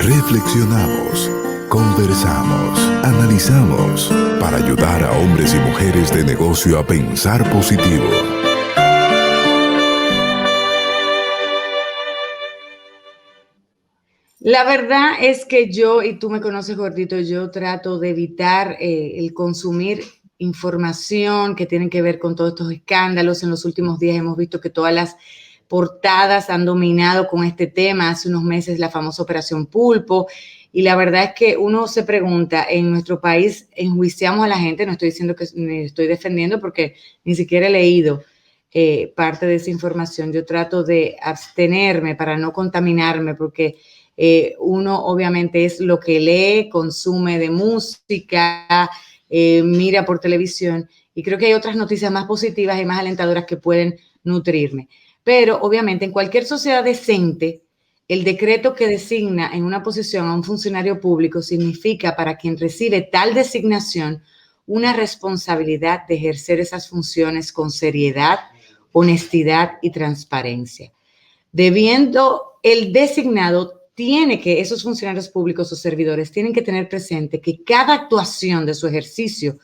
Reflexionamos, conversamos, analizamos para ayudar a hombres y mujeres de negocio a pensar positivo. La verdad es que yo, y tú me conoces, gordito, yo trato de evitar el consumir información que tiene que ver con todos estos escándalos. En los últimos días hemos visto que todas las portadas han dominado con este tema. Hace unos meses la famosa Operación Pulpo. Y la verdad es que uno se pregunta, en nuestro país enjuiciamos a la gente, no estoy diciendo que me estoy defendiendo porque ni siquiera he leído parte de esa información. Yo trato de abstenerme para no contaminarme porque uno obviamente es lo que lee, consume de música, mira por televisión, y creo que hay otras noticias más positivas y más alentadoras que pueden nutrirme. Pero obviamente en cualquier sociedad decente, el decreto que designa en una posición a un funcionario público significa para quien recibe tal designación una responsabilidad de ejercer esas funciones con seriedad, honestidad y transparencia. Debiendo el designado tiene que, esos funcionarios públicos o servidores tienen que tener presente que cada actuación de su ejercicio,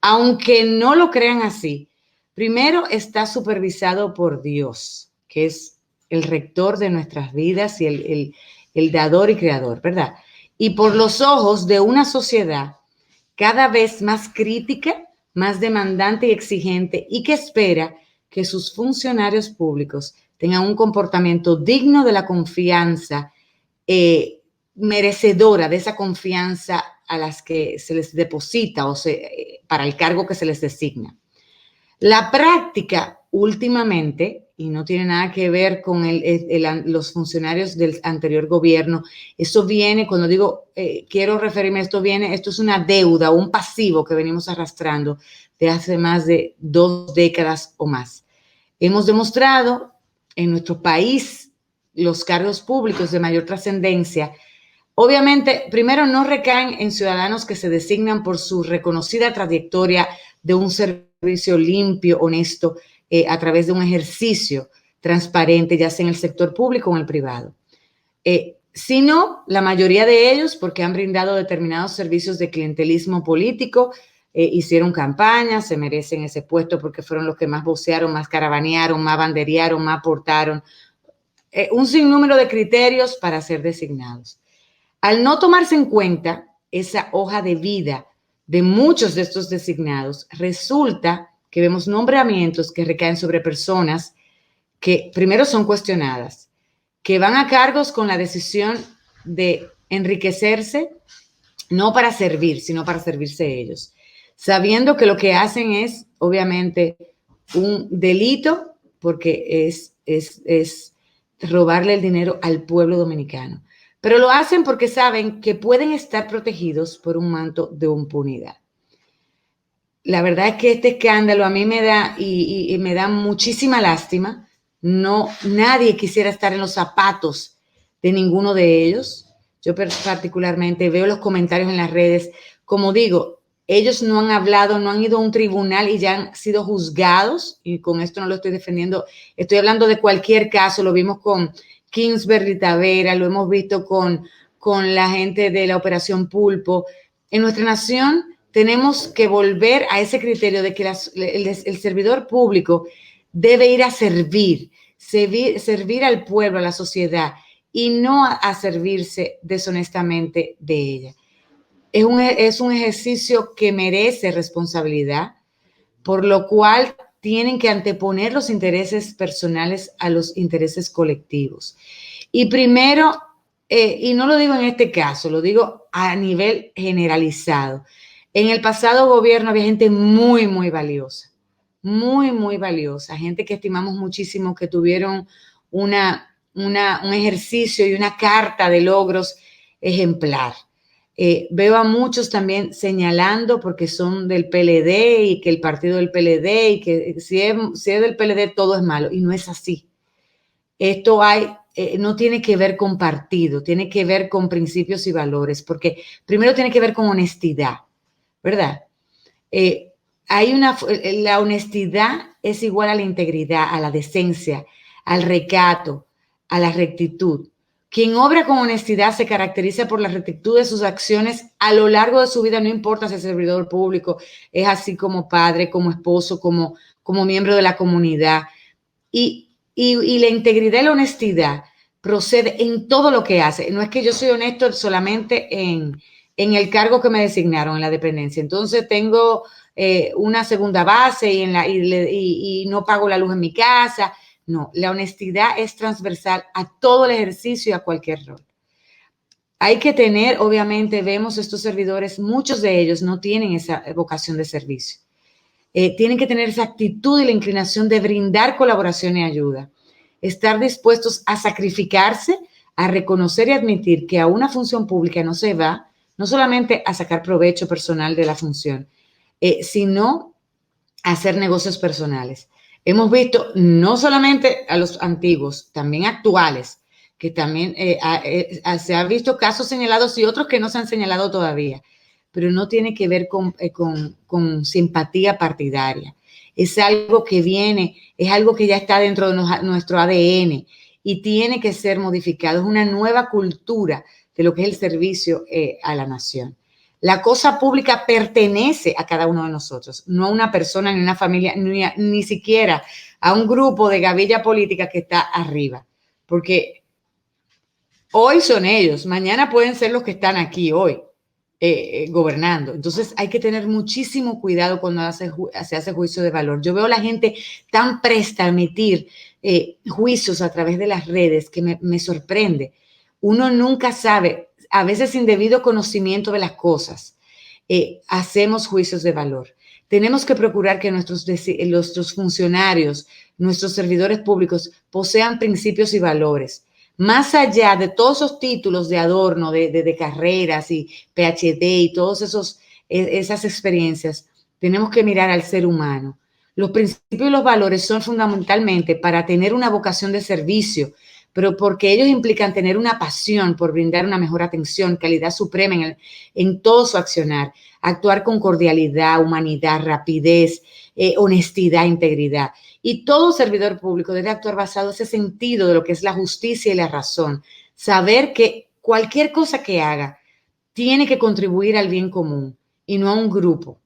aunque no lo crean así, primero está supervisado por Dios, que es el rector de nuestras vidas y el dador y creador, ¿verdad? Y por los ojos de una sociedad cada vez más crítica, más demandante y exigente, y que espera que sus funcionarios públicos tengan un comportamiento digno de la confianza, merecedora de esa confianza a las que se les deposita para el cargo que se les designa. La práctica últimamente, y no tiene nada que ver con los funcionarios del anterior gobierno, eso viene, cuando digo, quiero referirme a esto, esto es una deuda, un pasivo que venimos arrastrando de hace más de 2 décadas o más. Hemos demostrado en nuestro país los cargos públicos de mayor trascendencia. Obviamente, primero no recaen en ciudadanos que se designan por su reconocida trayectoria de un servicio limpio, honesto, a través de un ejercicio transparente, ya sea en el sector público o en el privado. Sino la mayoría de ellos porque han brindado determinados servicios de clientelismo político, hicieron campañas, se merecen ese puesto porque fueron los que más vocearon, más caravanearon, más banderearon, más aportaron. Un sinnúmero de criterios para ser designados. Al no tomarse en cuenta esa hoja de vida de muchos de estos designados, resulta que vemos nombramientos que recaen sobre personas que primero son cuestionadas, que van a cargos con la decisión de enriquecerse, no para servir, sino para servirse ellos, sabiendo que lo que hacen es, obviamente, un delito porque es robarle el dinero al pueblo dominicano. Pero lo hacen porque saben que pueden estar protegidos por un manto de impunidad. La verdad es que este escándalo a mí me da y me da muchísima lástima. No, nadie quisiera estar en los zapatos de ninguno de ellos. Yo particularmente veo los comentarios en las redes. Como digo, ellos no han hablado, no han ido a un tribunal y ya han sido juzgados. Y con esto no lo estoy defendiendo. Estoy hablando de cualquier caso. Lo vimos con Kingsbury Tavera, lo hemos visto con la gente de la Operación Pulpo. En nuestra nación tenemos que volver a ese criterio de que el servidor público debe ir a servir al pueblo, a la sociedad, y no a servirse deshonestamente de ella. Es un ejercicio que merece responsabilidad, por lo cual tienen que anteponer los intereses personales a los intereses colectivos. Y primero, y no lo digo en este caso, lo digo a nivel generalizado. En el pasado gobierno había gente muy, muy valiosa, muy, muy valiosa, gente que estimamos muchísimo, que tuvieron un ejercicio y una carta de logros ejemplar. Veo a muchos también señalando porque son del PLD y que el partido del PLD y que si es del PLD todo es malo, y no es así. Esto no tiene que ver con partido, tiene que ver con principios y valores, porque primero tiene que ver con honestidad, ¿verdad? La honestidad es igual a la integridad, a la decencia, al recato, a la rectitud. Quien obra con honestidad se caracteriza por la rectitud de sus acciones a lo largo de su vida, no importa si es servidor público, es así como padre, como esposo, como miembro de la comunidad. Y la integridad y la honestidad procede en todo lo que hace. No es que yo soy honesto solamente en el cargo que me designaron en la dependencia. Entonces tengo una segunda base y no pago la luz en mi casa. No, la honestidad es transversal a todo el ejercicio y a cualquier rol. Hay que tener, obviamente, vemos estos servidores, muchos de ellos no tienen esa vocación de servicio. Tienen que tener esa actitud y la inclinación de brindar colaboración y ayuda. Estar dispuestos a sacrificarse, a reconocer y admitir que a una función pública no se va, no solamente a sacar provecho personal de la función, sino a hacer negocios personales. Hemos visto no solamente a los antiguos, también actuales, que también se han visto casos señalados y otros que no se han señalado todavía, pero no tiene que ver con simpatía partidaria. Es algo que viene, es algo que ya está dentro de nuestro ADN y tiene que ser modificado. Es una nueva cultura de lo que es el servicio a la nación. La cosa pública pertenece a cada uno de nosotros, no a una persona, ni a una familia, ni siquiera a un grupo de gavilla política que está arriba. Porque hoy son ellos, mañana pueden ser los que están aquí hoy gobernando. Entonces hay que tener muchísimo cuidado cuando se hace juicio de valor. Yo veo a la gente tan presta a emitir juicios a través de las redes que me sorprende. Uno nunca sabe, a veces sin debido conocimiento de las cosas, hacemos juicios de valor. Tenemos que procurar que nuestros funcionarios, nuestros servidores públicos posean principios y valores. Más allá de todos esos títulos de adorno, de carreras y PhD y todas esas experiencias, tenemos que mirar al ser humano. Los principios y los valores son fundamentalmente para tener una vocación de servicio, pero porque ellos implican tener una pasión por brindar una mejor atención, calidad suprema en todo su accionar, actuar con cordialidad, humanidad, rapidez, honestidad, integridad. Y todo servidor público debe actuar basado en ese sentido de lo que es la justicia y la razón. Saber que cualquier cosa que haga tiene que contribuir al bien común y no a un grupo.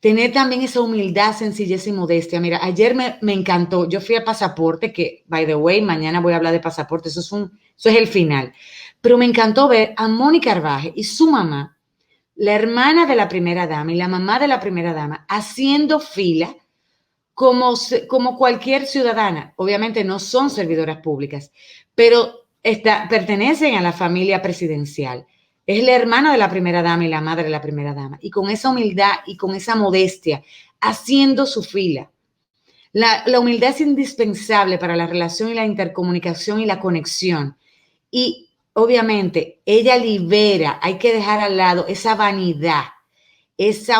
Tener también esa humildad, sencillez y modestia. Mira, ayer me encantó. Yo fui al pasaporte, que, by the way, mañana voy a hablar de pasaporte. Eso es el final. Pero me encantó ver a Mónica Arbaje y su mamá, la hermana de la primera dama y la mamá de la primera dama, haciendo fila como cualquier ciudadana. Obviamente no son servidoras públicas, pero pertenecen a la familia presidencial. Es la hermana de la primera dama y la madre de la primera dama. Y con esa humildad y con esa modestia, haciendo su fila. La humildad es indispensable para la relación y la intercomunicación y la conexión. Y obviamente ella libera, hay que dejar al lado esa vanidad, ese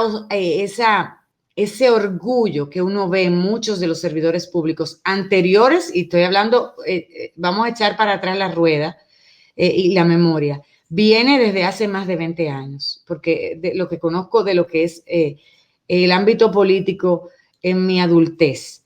orgullo que uno ve en muchos de los servidores públicos anteriores, y estoy hablando, vamos a echar para atrás la rueda y la memoria, viene desde hace más de 20 años, porque de lo que conozco de lo que es el ámbito político en mi adultez.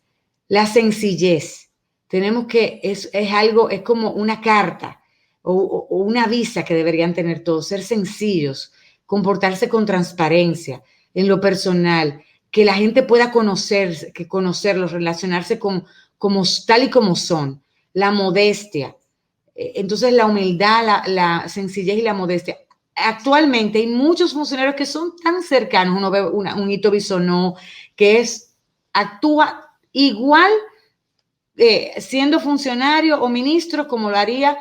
La sencillez. Tenemos que, es algo, es como una carta o una visa que deberían tener todos, ser sencillos, comportarse con transparencia en lo personal, que la gente pueda conocerlos, relacionarse como tal y como son, la modestia. Entonces la humildad, la sencillez y la modestia. Actualmente hay muchos funcionarios que son tan cercanos, uno ve un Ito Bisonó, que actúa igual siendo funcionario o ministro como lo haría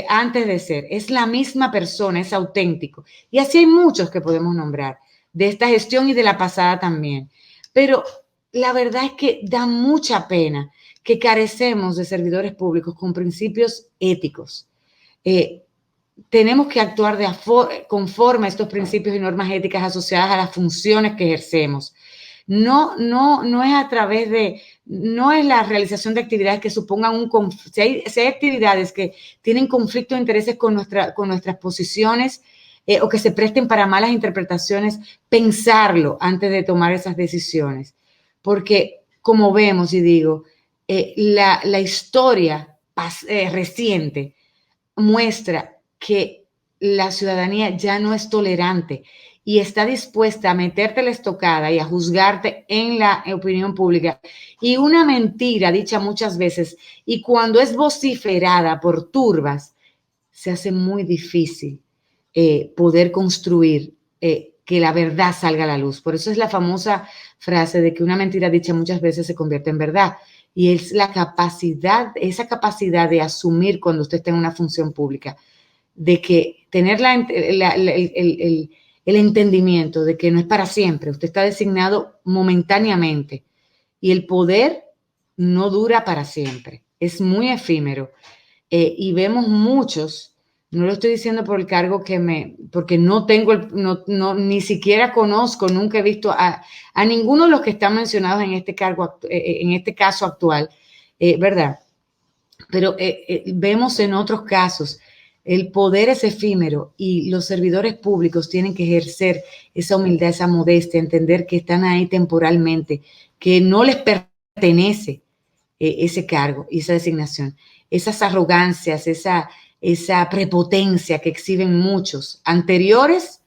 antes de ser. Es la misma persona, es auténtico. Y así hay muchos que podemos nombrar, de esta gestión y de la pasada también. Pero la verdad es que da mucha pena que carecemos de servidores públicos con principios éticos. Tenemos que actuar conforme a estos principios y normas éticas asociadas a las funciones que ejercemos. No es a través no es la realización de actividades que supongan si hay actividades que tienen conflicto de intereses con nuestras posiciones o que se presten para malas interpretaciones, pensarlo antes de tomar esas decisiones. Porque, como vemos y digo, la historia reciente muestra que la ciudadanía ya no es tolerante y está dispuesta a meterte la estocada y a juzgarte en la opinión pública. Y una mentira dicha muchas veces, y cuando es vociferada por turbas, se hace muy difícil poder construir que la verdad salga a la luz. Por eso es la famosa frase de que una mentira dicha muchas veces se convierte en verdad. Y es la capacidad, esa capacidad de asumir cuando usted está en una función pública, de que tener el entendimiento de que no es para siempre, usted está designado momentáneamente y el poder no dura para siempre, es muy efímero. Y vemos muchos, no lo estoy diciendo por el cargo porque no tengo, ni siquiera conozco, nunca he visto a ninguno de los que están mencionados en este cargo, en este caso actual, ¿verdad? Pero vemos en otros casos, el poder es efímero y los servidores públicos tienen que ejercer esa humildad, esa modestia, entender que están ahí temporalmente, que no les pertenece ese cargo y esa designación. Esas arrogancias, esa prepotencia que exhiben muchos anteriores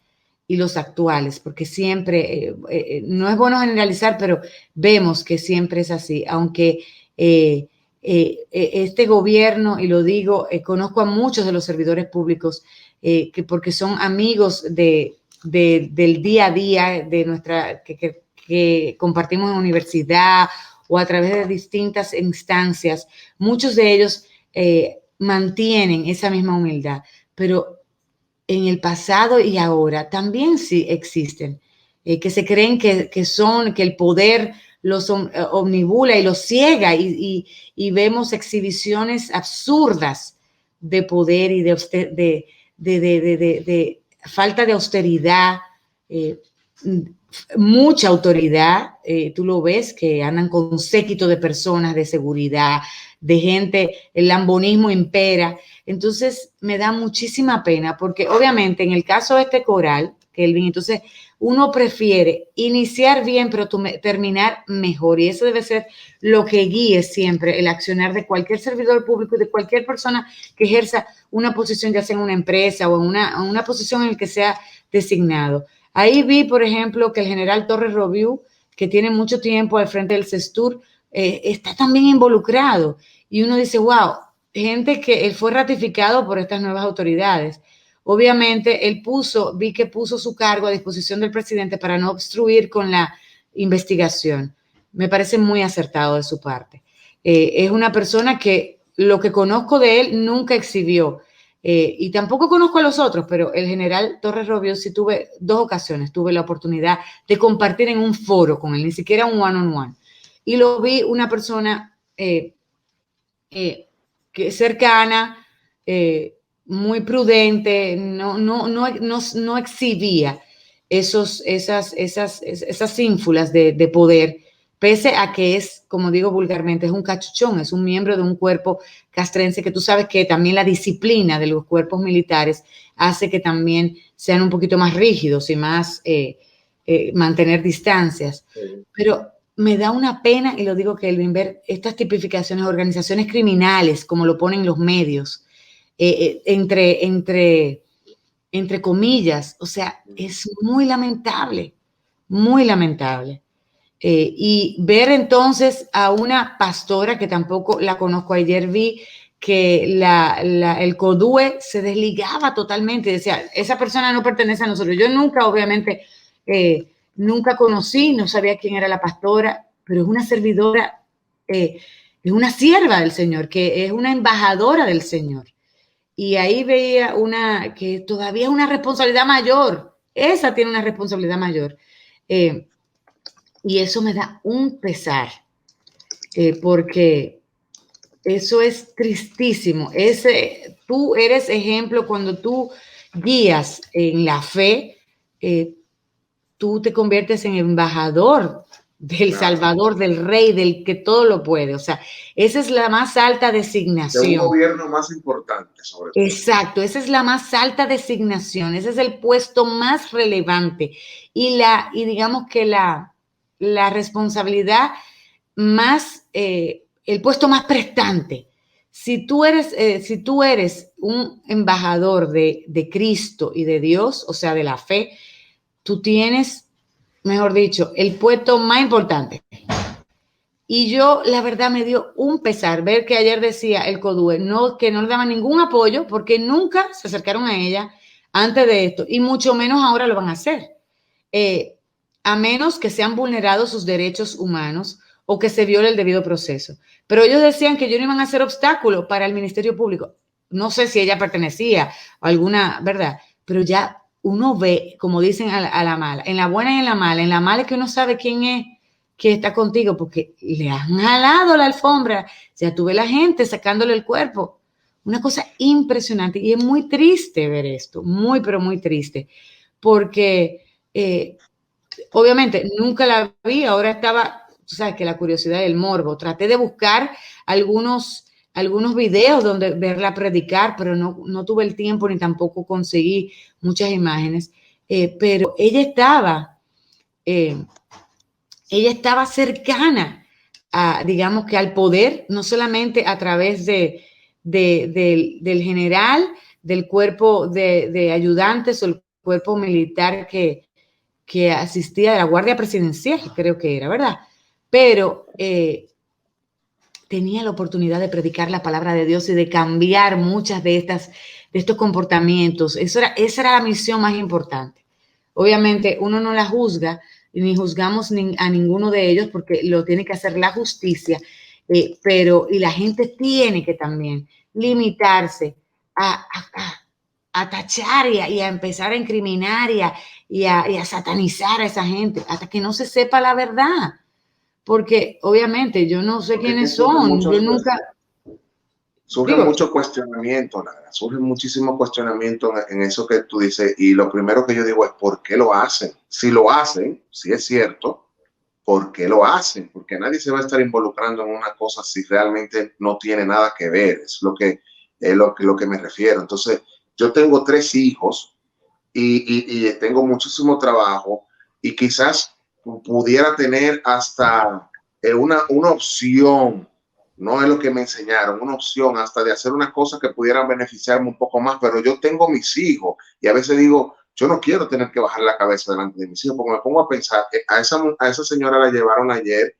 y los actuales, porque siempre, no es bueno generalizar, pero vemos que siempre es así, aunque este gobierno, y lo digo, conozco a muchos de los servidores públicos que porque son amigos del día a día, de nuestra, que compartimos en universidad o a través de distintas instancias, muchos de ellos mantienen esa misma humildad, pero en el pasado y ahora también sí existen, que se creen que el poder los omnibula y los ciega y vemos exhibiciones absurdas de poder y de falta de austeridad, mucha autoridad, tú lo ves, que andan con un séquito de personas de seguridad, de gente, el lambonismo impera. Entonces me da muchísima pena porque obviamente en el caso de este coral, Kelvin, entonces uno prefiere iniciar bien pero terminar mejor y eso debe ser lo que guíe siempre el accionar de cualquier servidor público y de cualquier persona que ejerza una posición ya sea en una empresa o en una posición en la que sea designado. Ahí vi, por ejemplo, que el general Torres Roviu, que tiene mucho tiempo al frente del CESTUR, está también involucrado. Y uno dice, wow, gente que él fue ratificado por estas nuevas autoridades. Obviamente, vi que puso su cargo a disposición del presidente para no obstruir con la investigación. Me parece muy acertado de su parte. Es una persona que lo que conozco de él nunca exhibió. Y tampoco conozco a los otros, pero el general Torres Roviu sí tuve 2 ocasiones, tuve la oportunidad de compartir en un foro con él, ni siquiera un one-on-one. Y lo vi una persona que cercana, muy prudente, no exhibía esas ínfulas de poder, pese a que es, como digo vulgarmente, es un cachuchón, es un miembro de un cuerpo castrense que tú sabes que también la disciplina de los cuerpos militares hace que también sean un poquito más rígidos y más mantener distancias. Pero me da una pena, y lo digo, Kelvin, ver estas tipificaciones, organizaciones criminales, como lo ponen los medios, entre comillas, o sea, es muy lamentable, muy lamentable. Y ver entonces a una pastora que tampoco la conozco, ayer vi que el CODUE se desligaba totalmente, decía, esa persona no pertenece a nosotros. Yo nunca, obviamente, nunca conocí, no sabía quién era la pastora, pero es una servidora, es una sierva del Señor, que es una embajadora del Señor. Y ahí veía que todavía es una responsabilidad mayor, esa tiene una responsabilidad mayor. Y eso me da un pesar, porque eso es tristísimo. Tú eres ejemplo cuando tú guías en la fe, tú te conviertes en embajador del Salvador, del Rey, del que todo lo puede. O sea, esa es la más alta designación. De un gobierno más importante, sobre todo. Exacto, esa es la más alta designación, ese es el puesto más relevante y digamos que la responsabilidad más, el puesto más prestante. si tú eres un embajador de Cristo y de Dios, o sea, de la fe, tú tienes, mejor dicho, el puesto más importante. Y yo, la verdad, me dio un pesar ver que ayer decía el CODUE que no le daban ningún apoyo porque nunca se acercaron a ella antes de esto, y mucho menos ahora lo van a hacer. A menos que sean vulnerados sus derechos humanos o que se viole el debido proceso. Pero ellos decían que ellos no iban a ser obstáculo para el Ministerio Público. No sé si ella pertenecía a alguna, ¿verdad? Pero ya uno ve, como dicen a la mala, en la buena y en la mala es que uno sabe quién es que está contigo, porque le han jalado la alfombra, ya tuve la gente sacándole el cuerpo. Una cosa impresionante, y es muy triste ver esto, muy, pero muy triste, porque obviamente nunca la vi, ahora estaba, tú sabes que la curiosidad y el morbo, traté de buscar algunos videos donde verla predicar, pero no tuve el tiempo ni tampoco conseguí muchas imágenes, pero ella estaba cercana a, digamos que al poder, no solamente a través del general, del cuerpo de ayudantes o el cuerpo militar que asistía de la Guardia Presidencial, creo que era, ¿verdad? Pero tenía la oportunidad de predicar la palabra de Dios y de cambiar muchas de estos comportamientos. Esa era la misión más importante. Obviamente uno no la juzga, ni juzgamos a ninguno de ellos porque lo tiene que hacer la justicia, y la gente tiene que también limitarse a tachar y a empezar a incriminar y a satanizar a esa gente hasta que no se sepa la verdad. Porque obviamente yo no sé quiénes son, yo nunca... Surgen muchos cuestionamientos, Lara, surgen muchísimos cuestionamientos en eso que tú dices, y lo primero que yo digo es ¿por qué lo hacen? Si lo hacen, si es cierto, ¿por qué lo hacen? Porque nadie se va a estar involucrando en una cosa si realmente no tiene nada que ver, es lo que me refiero. Entonces, yo tengo 3 hijos y tengo muchísimo trabajo y quizás pudiera tener hasta una opción, no es lo que me enseñaron, una opción hasta de hacer una cosa que pudieran beneficiarme un poco más, pero yo tengo mis hijos y a veces digo, yo no quiero tener que bajar la cabeza delante de mis hijos, porque me pongo a pensar, a esa señora la llevaron ayer,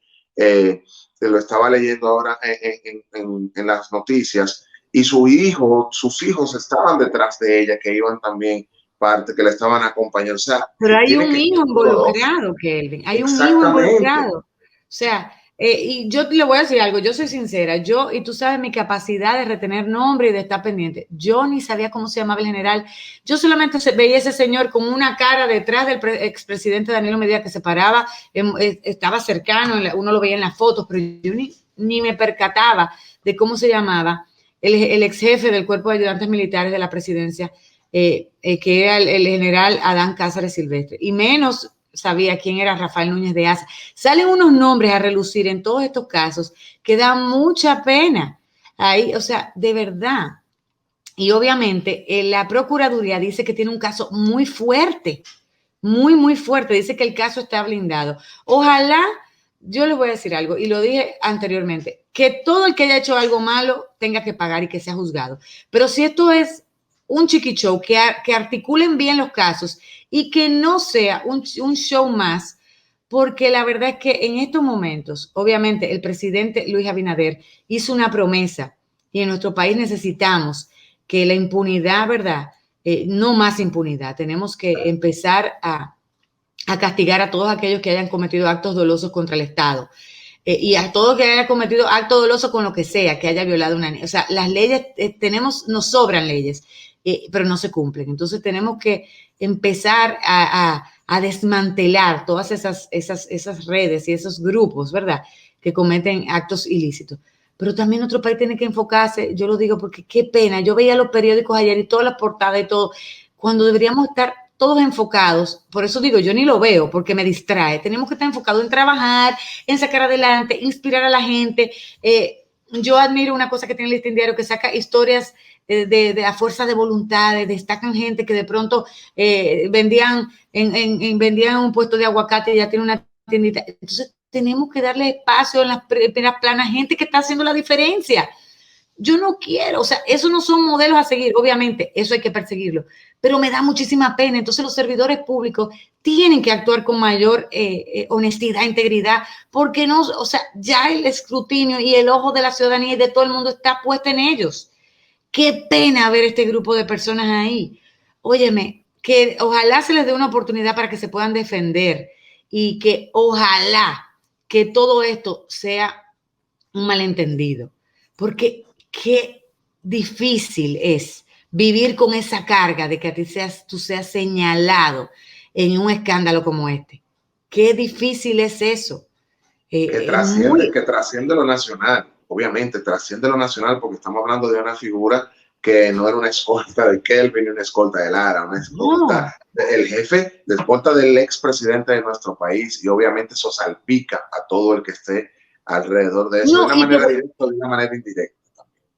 lo estaba leyendo ahora en las noticias, y sus hijos estaban detrás de ella, que iban también parte, que la estaban acompañando. O sea, pero hay un hijo involucrado, Kelvin, hay un hijo involucrado. O sea, y yo le voy a decir algo, yo soy sincera, y tú sabes mi capacidad de retener nombre y de estar pendiente. Yo ni sabía cómo se llamaba el general. Yo solamente veía a ese señor con una cara detrás del expresidente Danilo Medina que se paraba, estaba cercano, uno lo veía en las fotos, pero yo ni me percataba de cómo se llamaba el ex jefe del Cuerpo de Ayudantes Militares de la Presidencia, que era el general Adán Cáceres Silvestre, y menos sabía quién era Rafael Núñez de Asa. Salen unos nombres a relucir en todos estos casos que dan mucha pena. Ahí, o sea, de verdad. Y obviamente la Procuraduría dice que tiene un caso muy fuerte, muy, muy fuerte. Dice que el caso está blindado. Ojalá, yo les voy a decir algo, y lo dije anteriormente, que todo el que haya hecho algo malo tenga que pagar y que sea juzgado. Pero si esto es un chiqui show, que articulen bien los casos y que no sea un show más, porque la verdad es que en estos momentos, obviamente, el presidente Luis Abinader hizo una promesa y en nuestro país necesitamos que la impunidad, ¿verdad? No más impunidad. Tenemos que empezar a castigar a todos aquellos que hayan cometido actos dolosos contra el Estado. Y a todos que hayan cometido actos dolosos con lo que sea, que haya violado una niña. O sea, las leyes, nos sobran leyes, pero no se cumplen. Entonces tenemos que empezar a desmantelar todas esas redes y esos grupos, ¿verdad?, que cometen actos ilícitos. Pero también nuestro país tiene que enfocarse, yo lo digo porque qué pena, yo veía los periódicos ayer y todas las portadas y todo, cuando deberíamos estar todos enfocados, por eso digo, yo ni lo veo porque me distrae, tenemos que estar enfocados en trabajar, en sacar adelante, inspirar a la gente. Yo admiro una cosa que tiene el Listín Diario, que saca historias de la fuerza de voluntad, destacan gente que de pronto vendían en un puesto de aguacate y ya tiene una tiendita. Entonces tenemos que darle espacio en las primeras planas, gente que está haciendo la diferencia. yo no quiero, o sea, esos no son modelos a seguir, obviamente, eso hay que perseguirlo, pero me da muchísima pena. Entonces los servidores públicos tienen que actuar con mayor honestidad, integridad, porque no, o sea, ya el escrutinio y el ojo de la ciudadanía y de todo el mundo está puesto en ellos. Qué pena ver este grupo de personas ahí. Óyeme, que ojalá se les dé una oportunidad para que se puedan defender y que ojalá que todo esto sea un malentendido, porque qué difícil es vivir con esa carga de que a ti tú seas señalado en un escándalo como este. Qué difícil es eso. Que trasciende lo nacional, obviamente, trasciende lo nacional, porque estamos hablando de una figura que no era una escolta de Kelvin ni una escolta de Lara, una escolta del jefe, de escolta del expresidente de nuestro país, y obviamente eso salpica a todo el que esté alrededor de eso, de una manera directa o de una manera indirecta.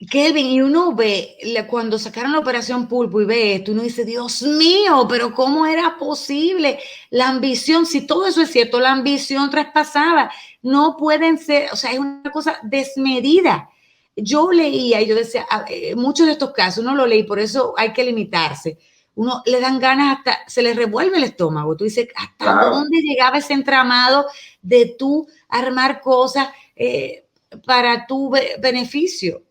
Kelvin, y uno ve, cuando sacaron la Operación Pulpo y ve esto, uno dice, Dios mío, pero ¿cómo era posible? La ambición, si todo eso es cierto, la ambición traspasada, no pueden ser, o sea, es una cosa desmedida. Yo leía y yo decía, muchos de estos casos, uno lo leí, por eso hay que limitarse. Uno le dan ganas hasta, se le revuelve el estómago. Tú dices, ¿hasta dónde llegaba ese entramado de tú armar cosas para tu beneficio?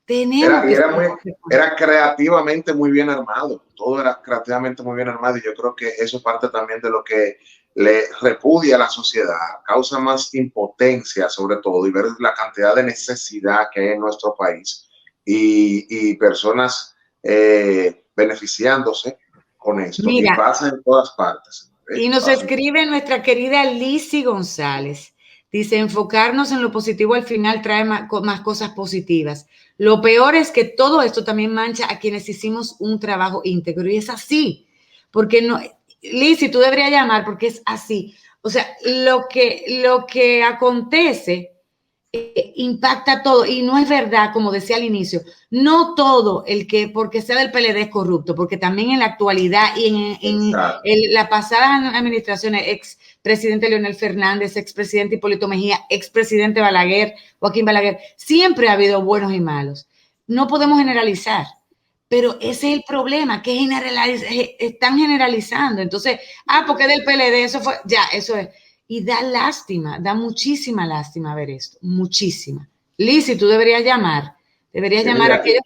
Era creativamente muy bien armado, todo era creativamente muy bien armado, y yo creo que eso es parte también de lo que le repudia a la sociedad, causa más impotencia sobre todo, y ver la cantidad de necesidad que hay en nuestro país y personas beneficiándose con esto. Mira, y pasa en todas partes. Y nos escribe nuestra querida Lizzy González. Dice, enfocarnos en lo positivo al final trae más cosas positivas. Lo peor es que todo esto también mancha a quienes hicimos un trabajo íntegro. Y es así. Porque no, Lizzy, tú deberías llamar porque es así. O sea, lo que acontece impacta todo, y no es verdad, como decía al inicio, no todo el que porque sea del PLD es corrupto, porque también en la actualidad y en las pasadas administraciones, expresidente Leonel Fernández, expresidente Hipólito Mejía, expresidente Balaguer, Joaquín Balaguer, siempre ha habido buenos y malos. No podemos generalizar, pero ese es el problema, que están generalizando. Entonces, porque del PLD, eso fue, ya, eso es. Y da lástima, da muchísima lástima ver esto, muchísima. Lizzy, tú deberías llamar a aquellos.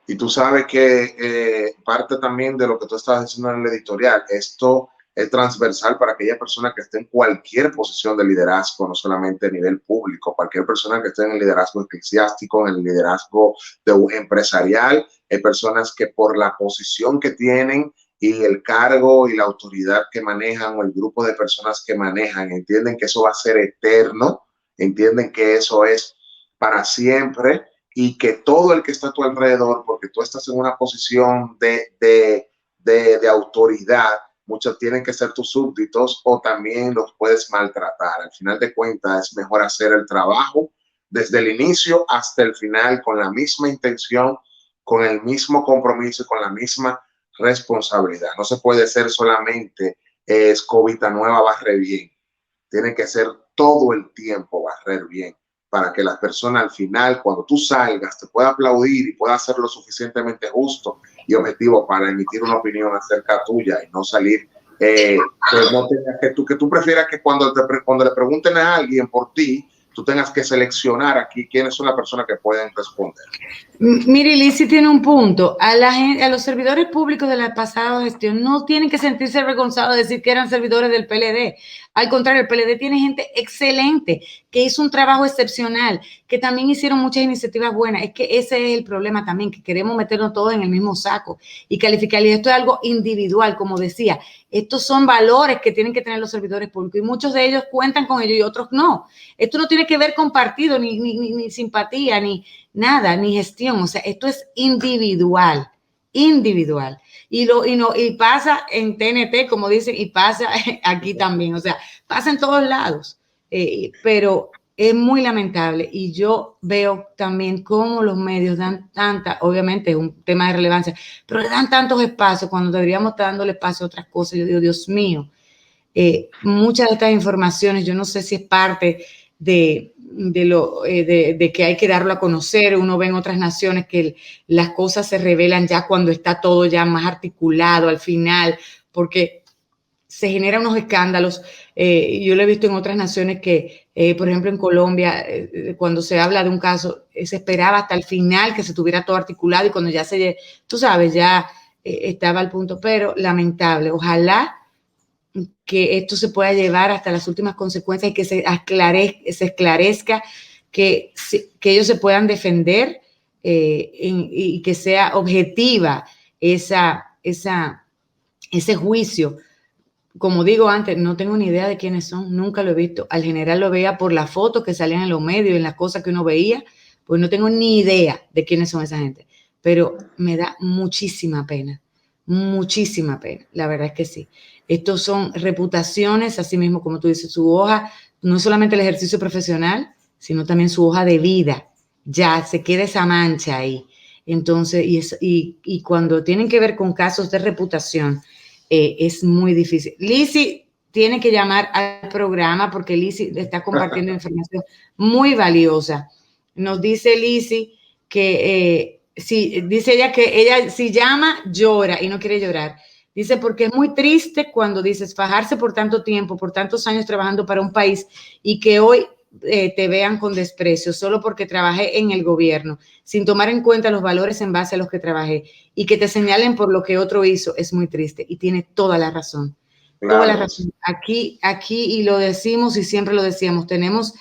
Y tú sabes que parte también de lo que tú estabas diciendo en el editorial, esto es transversal para aquella persona que esté en cualquier posición de liderazgo, no solamente a nivel público, cualquier persona que esté en el liderazgo eclesiástico, en el liderazgo empresarial, hay personas que por la posición que tienen y el cargo y la autoridad que manejan, o el grupo de personas que manejan, entienden que eso va a ser eterno, entienden que eso es para siempre, y que todo el que está a tu alrededor, porque tú estás en una posición de autoridad, muchos tienen que ser tus súbditos o también los puedes maltratar. Al final de cuentas, es mejor hacer el trabajo desde el inicio hasta el final con la misma intención, con el mismo compromiso y con la misma responsabilidad. No se puede ser solamente escobita nueva, barre bien. Tiene que ser todo el tiempo barrer bien, para que la persona al final, cuando tú salgas, te pueda aplaudir y pueda ser lo suficientemente justo y objetivo para emitir una opinión acerca tuya y no salir, pues no tengas que tú prefieras que cuando le pregunten a alguien por ti, tú tengas que seleccionar aquí quiénes son las personas que pueden responder. Mire, Lizzy tiene un punto. A los servidores públicos de la pasada gestión no tienen que sentirse avergonzados de decir que eran servidores del PLD. Al contrario, el PLD tiene gente excelente, que hizo un trabajo excepcional, que también hicieron muchas iniciativas buenas. Es que ese es el problema también, que queremos meternos todos en el mismo saco y calificar. Y esto es algo individual, como decía. Estos son valores que tienen que tener los servidores públicos, y muchos de ellos cuentan con ellos y otros no. Esto no tiene que ver con partido, ni simpatía, ni nada, ni gestión. O sea, esto es individual. Y pasa en TNT, como dicen, y pasa aquí también. O sea, pasa en todos lados. Pero es muy lamentable, y yo veo también cómo los medios dan obviamente es un tema de relevancia, pero le dan tantos espacios cuando deberíamos estar dándole espacio a otras cosas. Yo digo, Dios mío, muchas de estas informaciones, yo no sé si es parte de que hay que darlo a conocer. Uno ve en otras naciones que las cosas se revelan ya cuando está todo ya más articulado al final, porque se generan unos escándalos. Yo lo he visto en otras naciones que, por ejemplo, en Colombia, cuando se habla de un caso, se esperaba hasta el final que se tuviera todo articulado y cuando ya tú sabes, ya estaba al punto, pero lamentable. Ojalá que esto se pueda llevar hasta las últimas consecuencias y que se esclarezca, que ellos se puedan defender y que sea objetiva ese juicio. Como digo antes, no tengo ni idea de quiénes son, nunca lo he visto. Al general lo veía por las fotos que salían en los medios, en las cosas que uno veía, pues no tengo ni idea de quiénes son esa gente. Pero me da muchísima pena, la verdad es que sí. Estos son reputaciones, así mismo como tú dices, su hoja, no solamente el ejercicio profesional, sino también su hoja de vida. Ya se queda esa mancha ahí. Entonces, y cuando tienen que ver con casos de reputación, es muy difícil. Lizzy tiene que llamar al programa porque Lizzy está compartiendo información muy valiosa. Nos dice Lizzy que dice ella que ella si llama llora y no quiere llorar. Dice porque es muy triste cuando dices fajarse por tanto tiempo, por tantos años trabajando para un país y que hoy te vean con desprecio solo porque trabajé en el gobierno, sin tomar en cuenta los valores en base a los que trabajé y que te señalen por lo que otro hizo, es muy triste y tiene toda la razón. Claro. Toda la razón. Aquí, y lo decimos y siempre lo decíamos, tenemos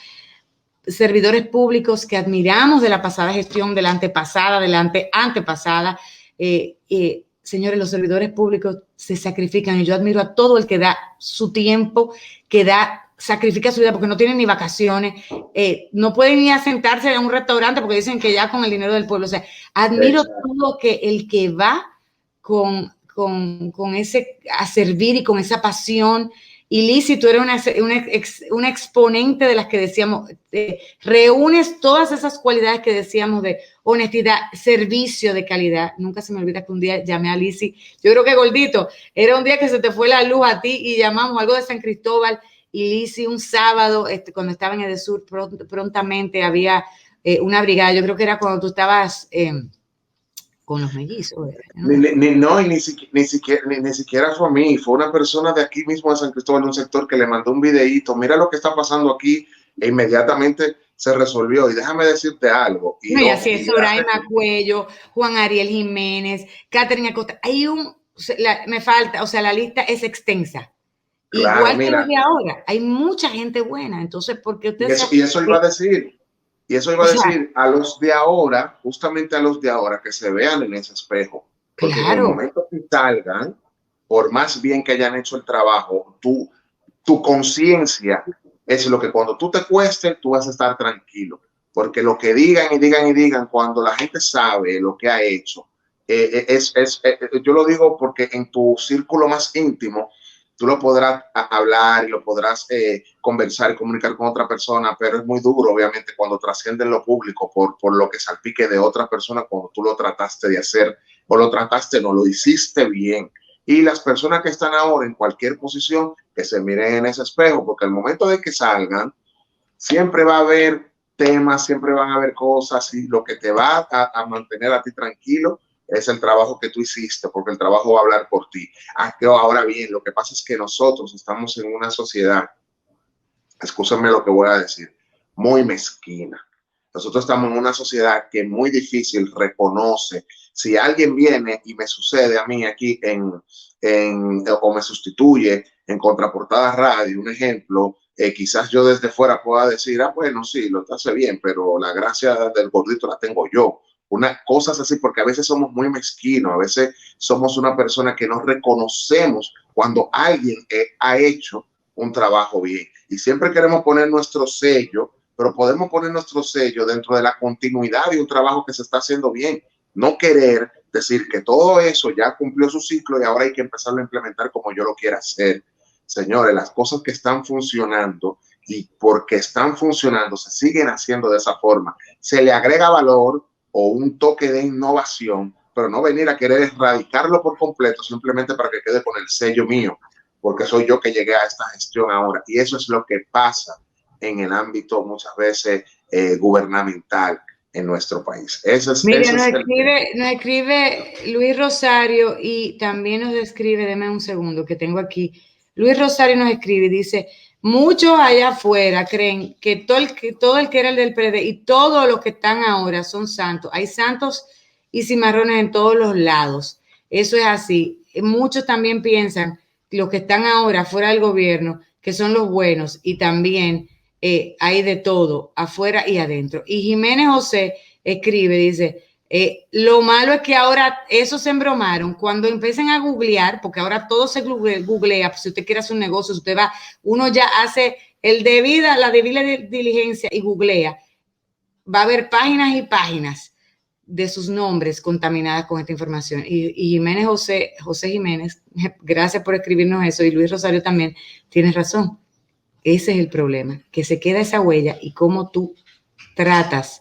servidores públicos que admiramos de la pasada gestión, de la antepasada, de la antepasada. Señores, los servidores públicos se sacrifican y yo admiro a todo el que da su tiempo, sacrifica su vida porque no tienen ni vacaciones, no pueden ni a sentarse en un restaurante porque dicen que ya con el dinero del pueblo. O sea, admiro todo el que va con ese a servir y con esa pasión. Y Lizzy, tú eres una exponente de las que decíamos, reúnes todas esas cualidades que decíamos de honestidad, servicio de calidad. Nunca se me olvida que un día llamé a Lizzy, yo creo que Gordito, era un día que se te fue la luz a ti y llamamos algo de San Cristóbal y Lizzy un sábado, cuando estaba en Edesur, prontamente había una brigada, yo creo que era cuando tú estabas con los mellizos. Ni siquiera fue a mí, fue una persona de aquí mismo de San Cristóbal, de un sector que le mandó un videíto, mira lo que está pasando aquí, e inmediatamente se resolvió. Y déjame decirte algo. Y así es, Soraima Cuello, Juan Ariel Jiménez, Catherine Acosta, me falta, o sea, la lista es extensa. Claro, igual que los de ahora, hay mucha gente buena, entonces, porque ustedes... Y eso iba a decir... Y eso iba a decir a los de ahora, justamente a los de ahora, que se vean en ese espejo. Porque en el momento que salgan, por más bien que hayan hecho el trabajo, tu conciencia es lo que cuando tú te cuestes, tú vas a estar tranquilo. Porque lo que digan y digan y digan, cuando la gente sabe lo que ha hecho, yo lo digo porque en tu círculo más íntimo, tú lo podrás hablar y lo podrás conversar y comunicar con otra persona, pero es muy duro, obviamente, cuando trasciende en lo público por lo que salpique de otra persona cuando tú lo trataste de hacer o no lo hiciste bien. Y las personas que están ahora en cualquier posición, que se miren en ese espejo, porque al momento de que salgan, siempre va a haber temas, siempre van a haber cosas y lo que te va a mantener a ti tranquilo es el trabajo que tú hiciste, porque el trabajo va a hablar por ti. Ahora bien, lo que pasa es que nosotros estamos en una sociedad, escúchame lo que voy a decir, muy mezquina. Nosotros estamos en una sociedad que muy difícil reconoce. Si alguien viene y me sucede a mí aquí o me sustituye en Contraportada Radio, un ejemplo, quizás yo desde fuera pueda decir, bueno, sí, lo hace bien, pero la gracia del gordito la tengo yo. Cosas así, porque a veces somos muy mezquinos, a veces somos una persona que no reconocemos cuando alguien ha hecho un trabajo bien. Y siempre queremos poner nuestro sello, pero podemos poner nuestro sello dentro de la continuidad de un trabajo que se está haciendo bien. No querer decir que todo eso ya cumplió su ciclo y ahora hay que empezarlo a implementar como yo lo quiera hacer. Señores, las cosas que están funcionando y porque están funcionando se siguen haciendo de esa forma. Se le agrega valor o un toque de innovación, pero no venir a querer erradicarlo por completo simplemente para que quede con el sello mío, porque soy yo que llegué a esta gestión ahora. Y eso es lo que pasa en el ámbito muchas veces gubernamental en nuestro país. Mira, nos escribe Luis Rosario y también nos escribe, deme un segundo que tengo aquí. Luis Rosario nos escribe y dice, muchos allá afuera creen que todo el que era el del PRD y todos los que están ahora son santos. Hay santos y cimarrones en todos los lados. Eso es así. Muchos también piensan, los que están ahora fuera del gobierno, que son los buenos y también hay de todo, afuera y adentro. Y Jiménez José escribe, dice, lo malo es que ahora eso se embromaron, cuando empiecen a googlear, porque ahora todo se googlea, pues si usted quiere hacer un negocio, si usted va, uno ya hace la debida diligencia y googlea, va a haber páginas y páginas de sus nombres contaminadas con esta información. Y Jiménez José Jiménez, gracias por escribirnos eso, y Luis Rosario también, tienes razón. Ese es el problema, que se queda esa huella y cómo tú tratas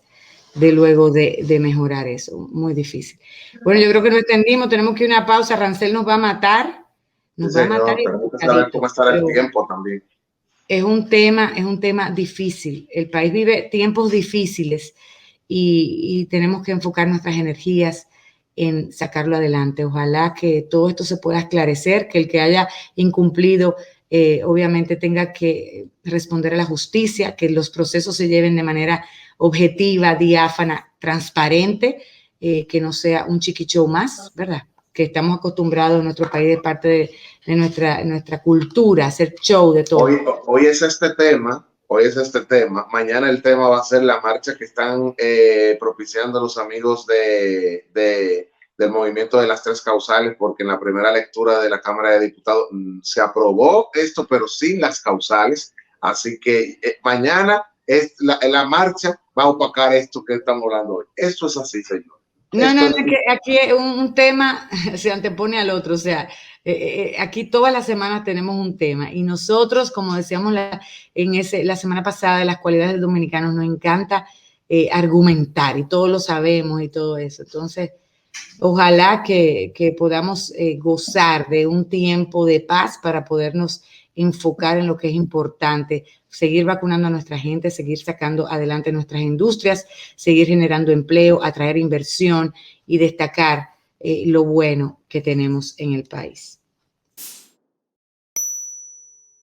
de luego de mejorar eso. Muy difícil. Bueno, yo creo que nos extendimos, tenemos que ir a una pausa. Rancel nos va a matar. Nos va a matar. Tenemos que saber cómo estará el tiempo también. Es un tema difícil. El país vive tiempos difíciles y tenemos que enfocar nuestras energías en sacarlo adelante. Ojalá que todo esto se pueda esclarecer, que el que haya incumplido obviamente tenga que responder a la justicia, que los procesos se lleven de manera objetiva, diáfana, transparente, que no sea un chiquichou más, ¿verdad? Que estamos acostumbrados en nuestro país de parte de nuestra cultura, hacer show de todo. Hoy es este tema, mañana el tema va a ser la marcha que están propiciando los amigos del movimiento de las tres causales, porque en la primera lectura de la Cámara de Diputados se aprobó esto, pero sin las causales, así que mañana es la marcha va a opacar esto que estamos hablando hoy. Esto es así, señor. No, que aquí un tema se antepone al otro, o sea, aquí todas las semanas tenemos un tema y nosotros, como decíamos la semana pasada de las cualidades del dominicano, nos encanta argumentar y todos lo sabemos y todo eso. Entonces, ojalá que podamos gozar de un tiempo de paz para podernos enfocar en lo que es importante, seguir vacunando a nuestra gente, seguir sacando adelante nuestras industrias, seguir generando empleo, atraer inversión y destacar lo bueno que tenemos en el país.